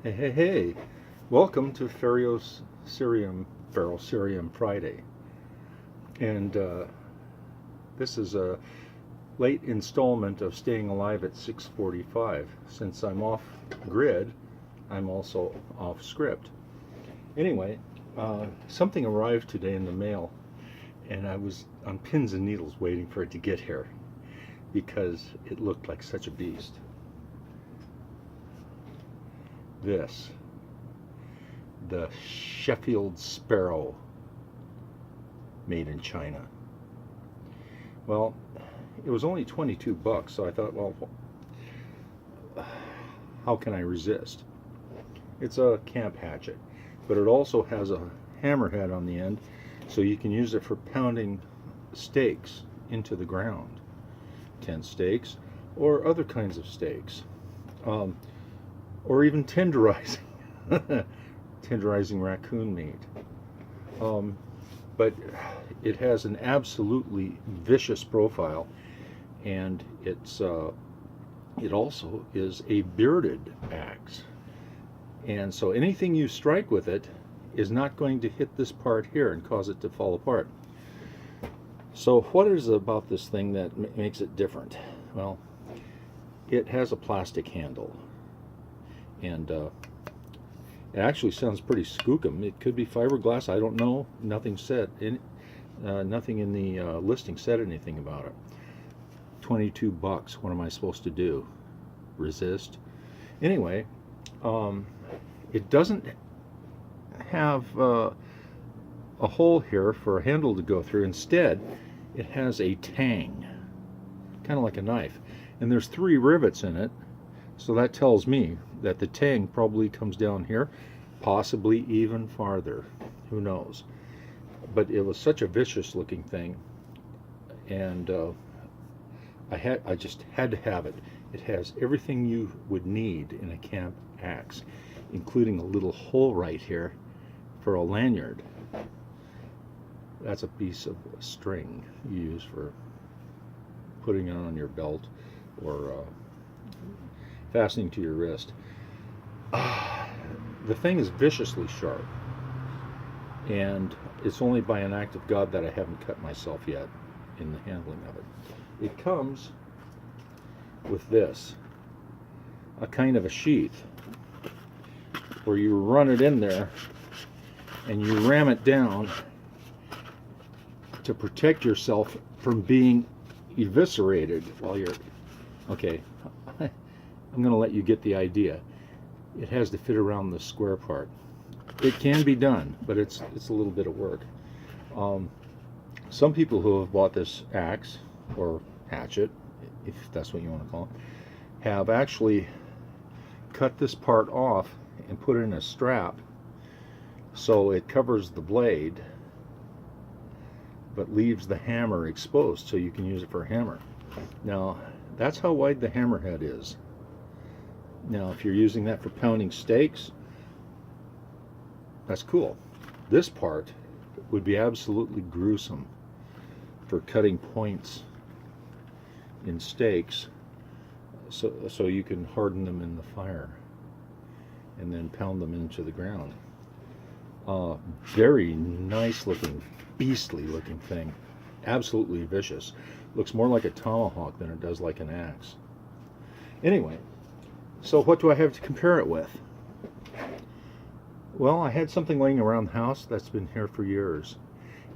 Hey, hey, hey. Welcome to Feral Cerium Friday. And this is a late installment of Staying Alive at 6:45. Since I'm off grid, I'm also off script. Anyway, something arrived today in the mail, and I was on pins and needles waiting for it to get here because it looked like such a beast. This. The Sheffield Sparrow, made in China. Well, it was only 22 bucks, so I thought, well, how can I resist? It's a camp hatchet, but it also has a hammerhead on the end, so you can use it for pounding stakes into the ground, tent stakes or other kinds of stakes, or even tenderizing. Tenderizing raccoon meat. But it has an absolutely vicious profile, and it also is a bearded axe. And so anything you strike with it is not going to hit this part here and cause it to fall apart. So what is it about this thing that makes it different? Well, it has a plastic handle, and it actually sounds pretty skookum. It could be fiberglass. I don't know. Nothing said. Nothing in the listing said anything about it. 22 bucks. What am I supposed to do? Resist? Anyway, it doesn't have a hole here for a handle to go through. Instead, it has a tang, kind of like a knife. And there's 3 rivets in it. So that tells me that the tang probably comes down here, possibly even farther. Who knows? But it was such a vicious looking thing, and I just had to have it. It has everything you would need in a camp axe, including a little hole right here for a lanyard. That's a piece of string you use for putting it on your belt or fastening to your wrist. The thing is viciously sharp, and it's only by an act of God that I haven't cut myself yet in the handling of it. It comes with this, a kind of a sheath where you run it in there and you ram it down to protect yourself from being eviscerated while you're... Okay, I'm going to let you get the idea. It has to fit around the square part. It can be done, but it's a little bit of work. Some people who have bought this axe or hatchet, if that's what you want to call it, have actually cut this part off and put it in a strap so it covers the blade but leaves the hammer exposed so you can use it for a hammer. Now, that's how wide the hammerhead is. Now, if you're using that for pounding steaks, that's cool. This part would be absolutely gruesome for cutting points in steaks, so you can harden them in the fire and then pound them into the ground. Very nice looking, beastly looking thing. Absolutely vicious. Looks more like a tomahawk than it does like an axe. Anyway, so what do I have to compare it with? Well, I had something laying around the house that's been here for years,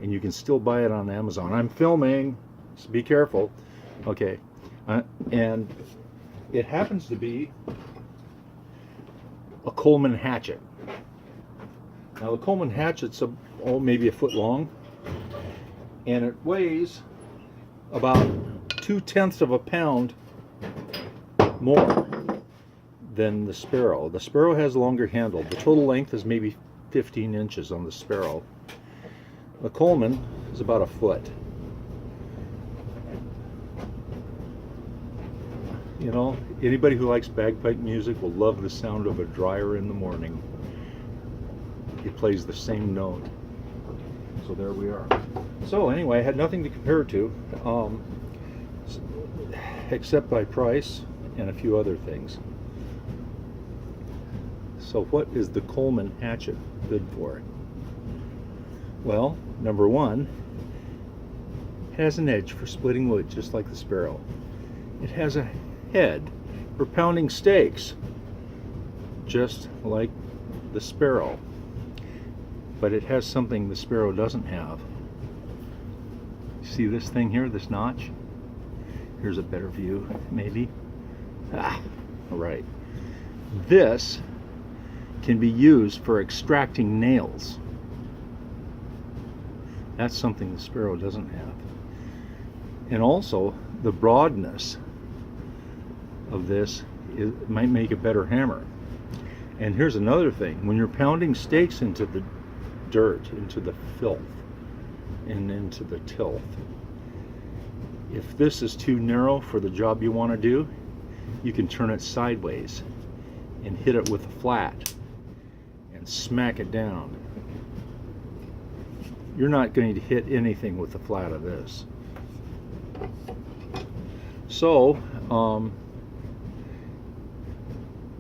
and you can still buy it on Amazon. I'm filming, so be careful. Okay, and it happens to be a Coleman Hatchet. Now, the Coleman Hatchet's maybe a foot long, and it weighs about 2/10 of a pound more than the Sparrow. The Sparrow has a longer handle. The total length is maybe 15 inches on the Sparrow. The Coleman is about a foot. You know, anybody who likes bagpipe music will love the sound of a dryer in the morning. It plays the same note. So there we are. So anyway, I had nothing to compare it to, except by price and a few other things. So what is the Coleman Hatchet good for? Well, number one, it has an edge for splitting wood, just like the Sparrow. It has a head for pounding steaks, just like the Sparrow. But it has something the Sparrow doesn't have. See this thing here, this notch? Here's a better view, maybe. All right. This can be used for extracting nails. That's something the Sparrow doesn't have. And also, the broadness of this might make a better hammer. And here's another thing. When you're pounding steaks into the dirt, into the filth, and into the tilth, if this is too narrow for the job you want to do, you can turn it sideways and hit it with a flat and smack it down. You're not going to hit anything with the flat of this. So,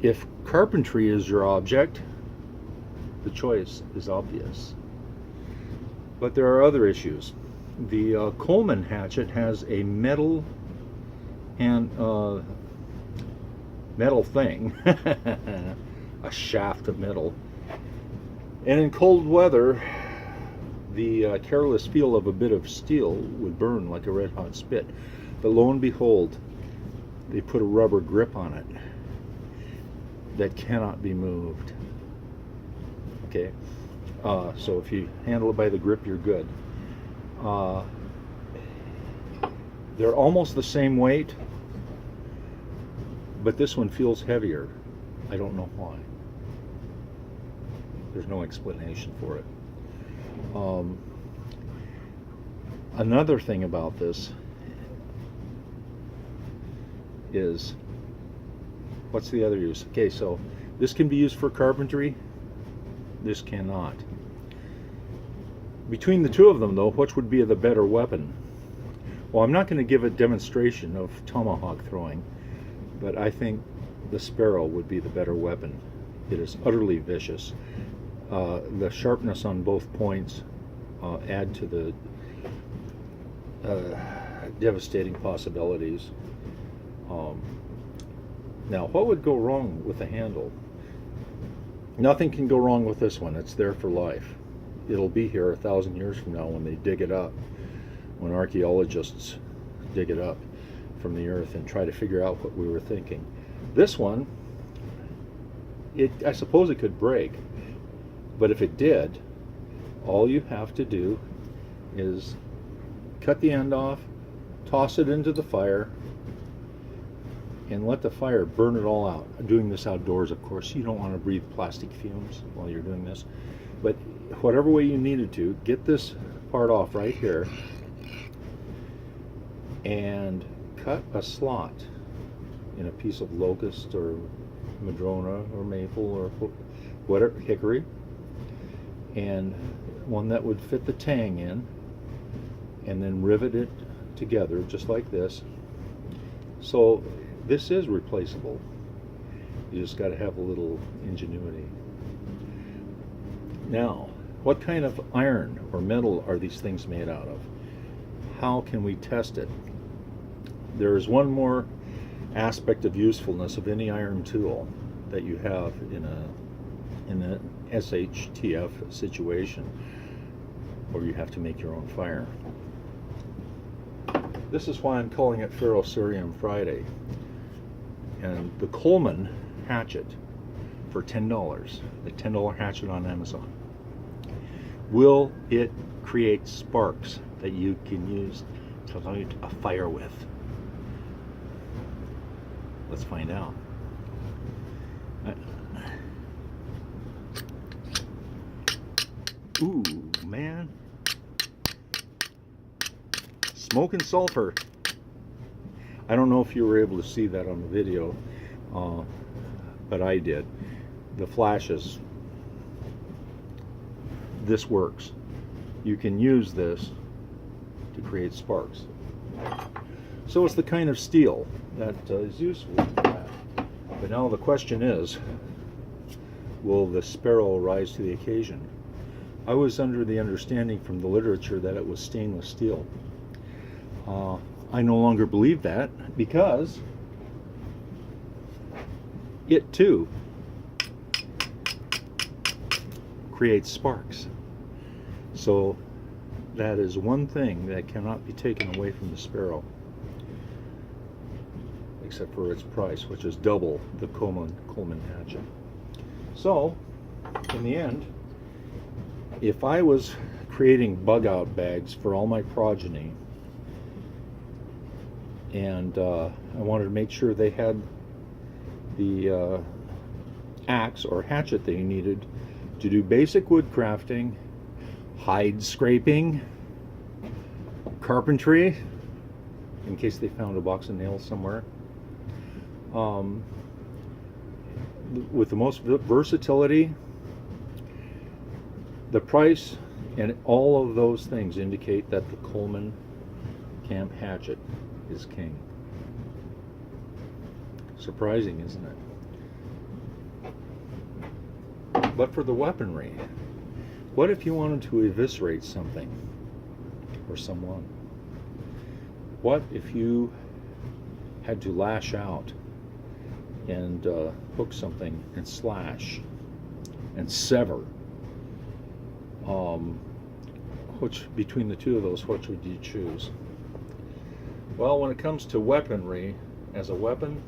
if carpentry is your object, the choice is obvious. But there are other issues. The Coleman hatchet has a metal thing, a shaft of metal, and in cold weather, the careless feel of a bit of steel would burn like a red hot spit. But lo and behold, they put a rubber grip on it that cannot be moved. Okay, so if you handle it by the grip, you're good. They're almost the same weight, but this one feels heavier. I don't know why. There's no explanation for it. Another thing about this is, what's the other use? Okay, so this can be used for carpentry, this cannot. Between the two of them though, which would be the better weapon? Well, I'm not going to give a demonstration of tomahawk throwing, but I think the Sparrow would be the better weapon. It is utterly vicious. The sharpness on both points add to the devastating possibilities. Now, what would go wrong with the handle? Nothing can go wrong with this one. It's there for life. It'll be here 1,000 years from now when they dig it up, when archaeologists dig it up from the earth and try to figure out what we were thinking. This one, I suppose it could break, but if it did, all you have to do is cut the end off, toss it into the fire, and let the fire burn it all out. I'm doing this outdoors, of course. You don't want to breathe plastic fumes while you're doing this. But whatever way you needed to, get this part off right here and cut a slot in a piece of locust or madrona or maple or whatever, hickory, and one that would fit the tang in, and then rivet it together just like this. So this is replaceable. You just got to have a little ingenuity. Now, what kind of iron or metal are these things made out of? How can we test it? There is one more aspect of usefulness of any iron tool that you have in a SHTF situation, or you have to make your own fire. This is why I'm calling it Ferrocerium Friday. And the Coleman hatchet for $10, the $10 hatchet on Amazon. Will it create sparks that you can use to light a fire with? Let's find out. Ooh, man. Smoke and sulfur. I don't know if you were able to see that on the video, but I did. The flashes. This works. You can use this to create sparks. So it's the kind of steel that is useful for that. But now the question is, will the Sparrow rise to the occasion? I was under the understanding from the literature that it was stainless steel. I no longer believe that, because it too creates sparks. So that is one thing that cannot be taken away from the Sparrow, except for its price, which is double the Coleman Hatchet. So in the end, if I was creating bug out bags for all my progeny, and I wanted to make sure they had the axe or hatchet they needed to do basic wood crafting, hide scraping, carpentry, in case they found a box of nails somewhere, with the most versatility, the price, and all of those things indicate that the Coleman Camp Hatchet is king. Surprising, isn't it? But for the weaponry, what if you wanted to eviscerate something or someone? What if you had to lash out and hook something and slash and sever? Which, between the two of those, which would you choose? Well, when it comes to weaponry, as a weapon,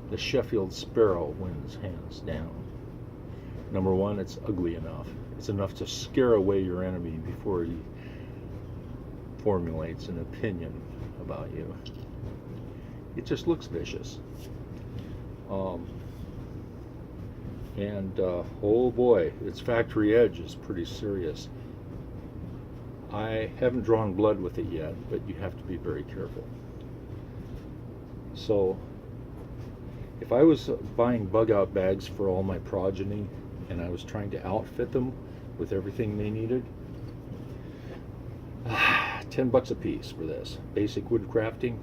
the Sheffield Sparrow wins hands down. Number one, it's ugly enough. It's enough to scare away your enemy before he formulates an opinion about you. It just looks vicious. Oh boy, its factory edge is pretty serious. I haven't drawn blood with it yet, but you have to be very careful. So if I was buying bug out bags for all my progeny and I was trying to outfit them with everything they needed, $10 a piece for this. Basic wood crafting,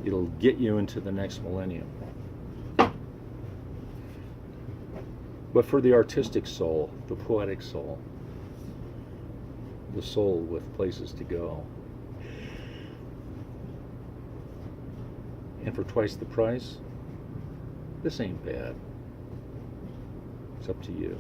it'll get you into the next millennium. But for the artistic soul, the poetic soul, the soul with places to go, and for twice the price, this ain't bad. It's up to you.